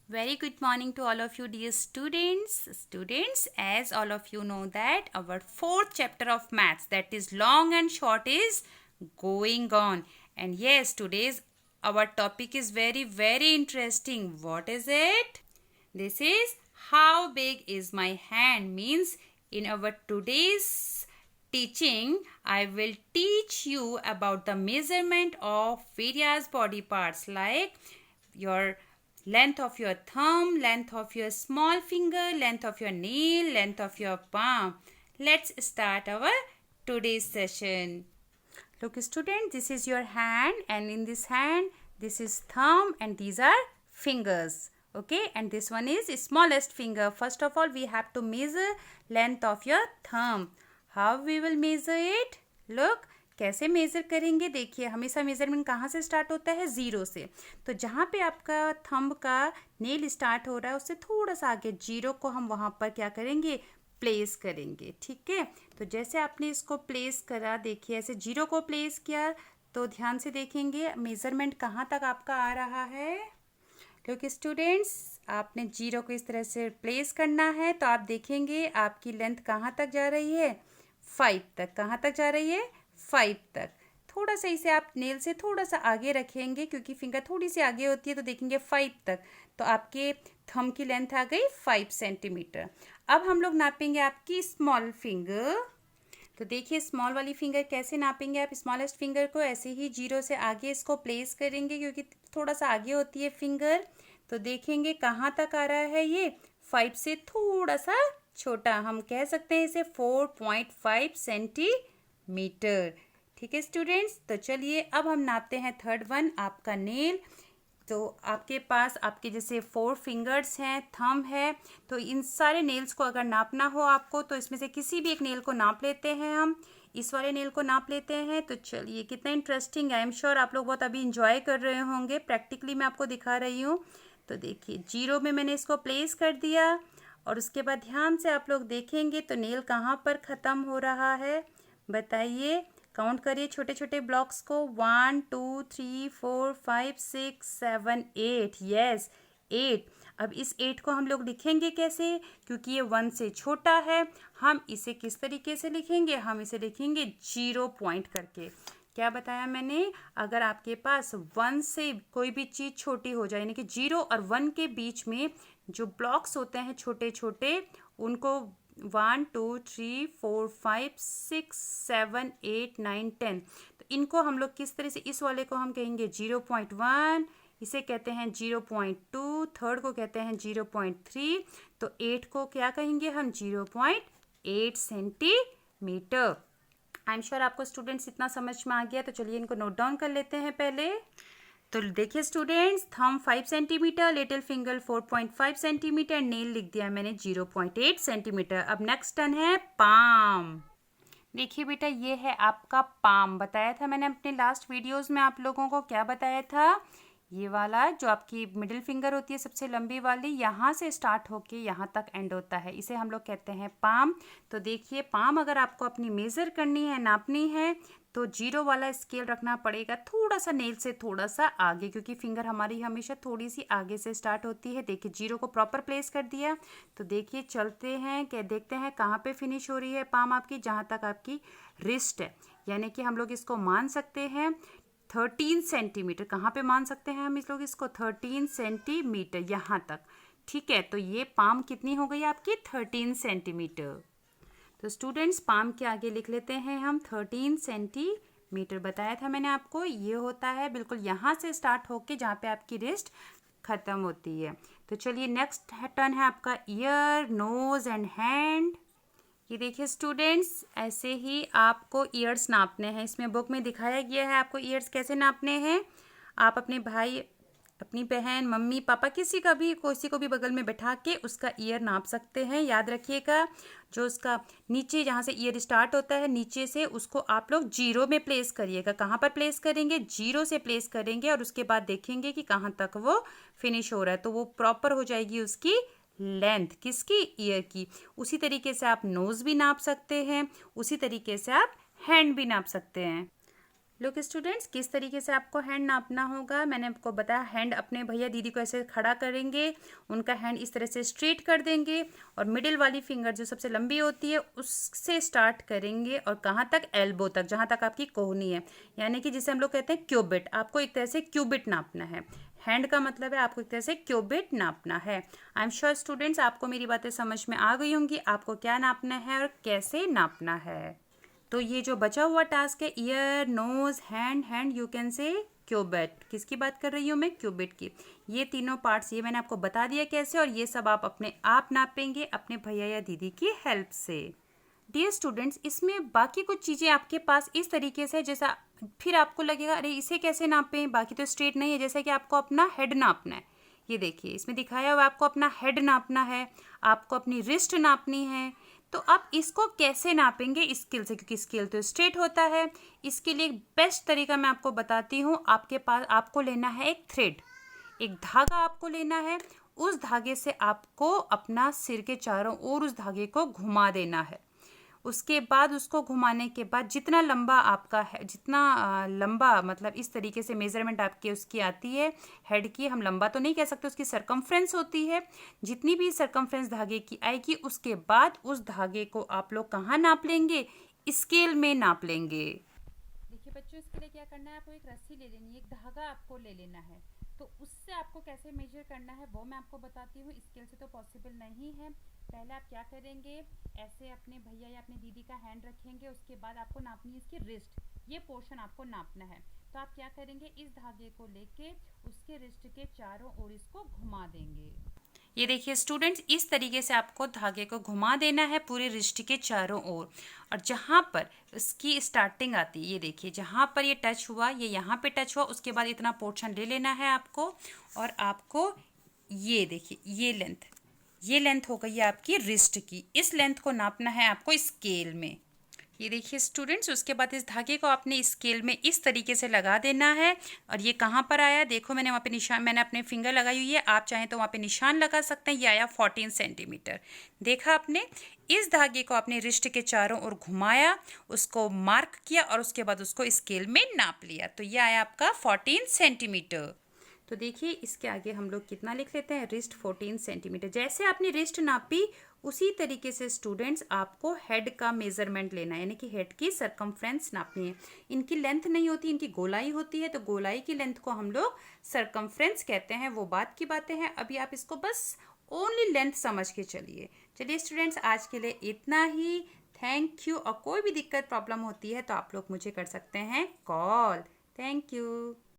Very good morning to all of you, dear students. Students, as all of you know that our fourth chapter of maths, that is long and short, is going on. And yes, today's our topic is very interesting. What is it? This is how big is my hand, means in our today's teaching I will teach you about the measurement of various body parts like your length of your thumb, length of your small finger, length of your nail, length of your palm. Let's start our today's session. Look student, this is your hand, and in this hand this is thumb and these are fingers. Okay, and this one is smallest finger. First of all we have to measure length of your thumb. How we will measure it? Look, कैसे measure करेंगे? देखिए, हमेशा measurement कहाँ से start होता है? Zero से। तो जहाँ पे आपका थंब का नेल स्टार्ट हो रहा है उससे थोड़ा सा आगे जीरो को हम वहाँ पर क्या करेंगे? प्लेस करेंगे। ठीक है, तो जैसे आपने इसको प्लेस करा, देखिए ऐसे जीरो को प्लेस किया तो ध्यान से देखेंगे मेज़रमेंट कहाँ तक आपका आ रहा है। क्योंकि स्टूडेंट्स, आपने जीरो को इस तरह से प्लेस करना है तो आप देखेंगे आपकी लेंथ कहाँ तक जा रही है? 5 तक। कहाँ तक जा रही है? 5 तक। थोड़ा सा इसे आप नेल से थोड़ा सा आगे रखेंगे क्योंकि फिंगर थोड़ी सी आगे होती है, तो देखेंगे 5 तक। तो आपके थंब की लेंथ आ गई 5 सेंटीमीटर। अब हम लोग नापेंगे आपकी स्मॉल फिंगर। तो देखिए स्मॉल वाली फिंगर कैसे नापेंगे आप? स्मॉलेस्ट फिंगर को ऐसे ही जीरो से आगे इसको प्लेस करेंगे क्योंकि थोड़ा सा आगे होती है फिंगर। तो देखेंगे कहाँ तक आ रहा है ये? 5 से थोड़ा सा छोटा, हम कह सकते हैं इसे 4.5 सेंटीमीटर। ठीक है स्टूडेंट्स, तो चलिए अब हम नापते हैं थर्ड वन, आपका नेल। तो आपके पास आपके जैसे 4 फिंगर्स हैं, थंब है, तो इन सारे नेल्स को अगर नापना हो आपको तो इसमें से किसी भी एक नेल को नाप लेते हैं हम। इस वाले नेल को नाप लेते हैं। तो चलिए, कितना इंटरेस्टिंग है। आई एम श्योर आप लोग बहुत अभी इंजॉय कर रहे होंगे। प्रैक्टिकली मैं आपको दिखा रही हूँ। तो देखिए जीरो में मैंने इसको प्लेस कर दिया और उसके बाद ध्यान से आप लोग देखेंगे तो नेल कहाँ पर ख़त्म हो रहा है? बताइए, काउंट करिए छोटे छोटे ब्लॉक्स को। 1 2 3 4 5 6 7 8। यस, 8। अब इस 8 को हम लोग लिखेंगे कैसे? क्योंकि ये 1 से छोटा है, हम इसे किस तरीके से लिखेंगे? हम इसे लिखेंगे जीरो पॉइंट करके। क्या बताया मैंने? अगर आपके पास 1 से कोई भी चीज़ छोटी हो जाए, यानी कि 0 और 1 के बीच में जो ब्लॉक्स होते हैं छोटे छोटे, उनको 1 2 3 4 5 6 7 8 9 10, तो इनको हम लोग किस तरह से, इस वाले को हम कहेंगे 0.1, इसे कहते हैं 0.2, थर्ड को कहते हैं 0.3, तो 8 को क्या कहेंगे हम? 0.8 सेंटीमीटर। आई एम श्योर आपको स्टूडेंट्स इतना समझ में आ गया। तो चलिए इनको नोट डाउन कर लेते हैं पहले। तो देखिए students, thumb 5 centimetre, little finger 4.5 centimetre, nail लिख दिया मैंने 0.8 सेंटीमीटर। अब नेक्स्ट टर्न है पाम। देखिए बेटा, ये है आपका पाम। बताया था मैंने अपने लास्ट वीडियोस में आप लोगों को, क्या बताया था? ये वाला जो आपकी मिडिल फिंगर होती है सबसे लंबी वाली, यहाँ से स्टार्ट होके यहाँ तक एंड होता है, इसे हम लोग कहते हैं पाम। तो देखिए पाम अगर आपको अपनी मेज़र करनी है, नापनी है, तो जीरो वाला स्केल रखना पड़ेगा थोड़ा सा नेल से थोड़ा सा आगे, क्योंकि फिंगर हमारी हमेशा थोड़ी सी आगे से स्टार्ट होती है। देखिए जीरो को प्रॉपर प्लेस कर दिया। तो देखिए चलते हैं, क्या देखते हैं कहाँ पे फिनिश हो रही है पाम आपकी? जहाँ तक आपकी रिस्ट है, यानी कि हम लोग इसको मान सकते हैं 13 सेंटीमीटर। कहाँ पे मान सकते हैं हम इस लोग इसको? 13 सेंटीमीटर यहाँ तक। ठीक है, तो ये पाम कितनी हो गई आपकी? 13 सेंटीमीटर। तो स्टूडेंट्स, पाम के आगे लिख लेते हैं हम 13 सेंटीमीटर। बताया था मैंने आपको, ये होता है बिल्कुल यहाँ से स्टार्ट होके जहाँ पे आपकी रिस्ट ख़त्म होती है। तो चलिए नेक्स्ट टर्न है आपका ईयर, नोज़ एंड हैंड। ये देखिए स्टूडेंट्स, ऐसे ही आपको ईयर्स नापने हैं। इसमें बुक में दिखाया गया है आपको ईयर्स कैसे नापने हैं। आप अपने भाई, अपनी बहन, मम्मी पापा, किसी को भी बगल में बैठा के उसका ईयर नाप सकते हैं। याद रखिएगा, जो उसका नीचे जहाँ से ईयर स्टार्ट होता है नीचे से, उसको आप लोग जीरो में प्लेस करिएगा। कहाँ पर प्लेस करेंगे? जीरो से प्लेस करेंगे और उसके बाद देखेंगे कि कहाँ तक वो फिनिश हो रहा है, तो वो प्रॉपर हो जाएगी उसकी लेंथ। किसकी? ईयर की। उसी तरीके से आप नोज़ भी नाप सकते हैं, उसी तरीके से आप हैंड भी नाप सकते हैं। लुक स्टूडेंट्स, किस तरीके से आपको हैंड नापना होगा। मैंने आपको बताया, हैंड अपने भैया दीदी को ऐसे खड़ा करेंगे, उनका हैंड इस तरह से स्ट्रेट कर देंगे और मिडिल वाली फिंगर जो सबसे लंबी होती है उससे स्टार्ट करेंगे और कहाँ तक, एल्बो तक, जहाँ तक आपकी कोहनी है, यानी कि जिसे हम लोग कहते हैं क्यूबिट। आपको एक तरह से क्यूबिट नापना है। हैंड का मतलब है आपको एक तरह से क्यूबिट नापना है। आई एम श्योर स्टूडेंट्स आपको मेरी बातें समझ में आ गई होंगी, आपको क्या नापना है और कैसे नापना है। तो ये जो बचा हुआ टास्क है, ear, nose, hand, hand, you can say cubit. किसकी बात कर रही हूँ मैं, क्यूबिट की। ये तीनों पार्ट्स ये मैंने आपको बता दिया कैसे, और ये सब आप अपने आप नापेंगे अपने भैया या दीदी की हेल्प से। डियर स्टूडेंट्स, इसमें बाकी कुछ चीज़ें आपके पास इस तरीके से, जैसा फिर आपको लगेगा अरे इसे कैसे नापें, बाकी तो स्ट्रेट नहीं है, जैसे कि आपको अपना हेड नापना है। ये देखिए इसमें दिखाया हुआ आपको अपना हेड नापना है, आपको अपनी रिस्ट नापनी है। तो आप इसको कैसे नापेंगे स्केल से, क्योंकि स्केल तो स्ट्रेट होता है। इसके लिए एक बेस्ट तरीका मैं आपको बताती हूँ। आपके पास आपको लेना है एक थ्रेड, एक धागा आपको लेना है। उस धागे से आपको अपना सिर के चारों ओर उस धागे को घुमा देना है। उसके बाद उसको घुमाने के बाद जितना लंबा आपका है, जितना लंबा मतलब इस तरीके से मेजरमेंट आपकी उसकी आती है हेड की, हम लंबा तो नहीं कह सकते, उसकी सरकमफ्रेंस होती है, जितनी भी सरकमफ्रेंस धागे की आएगी उसके बाद उस धागे को आप लोग कहाँ नाप लेंगे, स्केल में नाप लेंगे। देखिए बच्चों, इसके लिए क्या करना है, आपको एक रस्सी ले लेनी है, एक धागा आपको ले लेना है। तो उससे आपको कैसे मेजर करना है वो मैं आपको बताती हूँ। स्केल से तो पॉसिबल नहीं है। पहले आप क्या करेंगे, ऐसे अपने भैया या अपने दीदी का हैंड रखेंगे, उसके बाद आपको नापनी है इसकी रिस्ट, ये पोर्शन आपको नापना है। तो आप क्या करेंगे, इस धागे को लेके उसके रिस्ट के चारों ओर इसको घुमा देंगे। ये देखिए स्टूडेंट्स, इस तरीके से आपको धागे को घुमा देना है पूरे रिस्ट के चारों ओर, और जहाँ पर इसकी स्टार्टिंग आती है, ये देखिए जहाँ पर ये टच हुआ, ये यहाँ पे टच हुआ, उसके बाद इतना पोर्शन ले लेना है आपको, और आपको ये देखिए ये लेंथ हो गई है आपकी रिस्ट की। इस लेंथ को नापना है आपको स्केल में। ये देखिए स्टूडेंट्स, उसके बाद इस धागे को आपने स्केल में इस तरीके से लगा देना है। और ये कहाँ पर आया, देखो मैंने वहाँ पे निशान, मैंने अपने फिंगर लगाई हुई है, आप चाहें तो वहाँ पे निशान लगा सकते हैं। ये आया 14 सेंटीमीटर। देखा आपने, इस धागे को आपने रिस्ट के चारों ओर घुमाया, उसको मार्क किया और उसके बाद उसको स्केल में नाप लिया, तो ये आया आपका 14 सेंटीमीटर। तो देखिए इसके आगे हम लोग कितना लिख लेते हैं, रिस्ट 14 सेंटीमीटर। जैसे आपने रिस्ट नापी उसी तरीके से स्टूडेंट्स आपको हेड का मेजरमेंट लेना है, यानी कि हेड की सरकमफ्रेंस नापनी है। इनकी लेंथ नहीं होती, इनकी गोलाई होती है, तो गोलाई की लेंथ को हम लोग सरकमफ्रेंस कहते हैं। वो बात की बातें हैं, अभी आप इसको बस ओनली लेंथ समझ के चलिए। चलिए स्टूडेंट्स, आज के लिए इतना ही। Thank you. और कोई भी दिक्कत प्रॉब्लम होती है तो आप लोग मुझे कर सकते हैं कॉल। Thank you.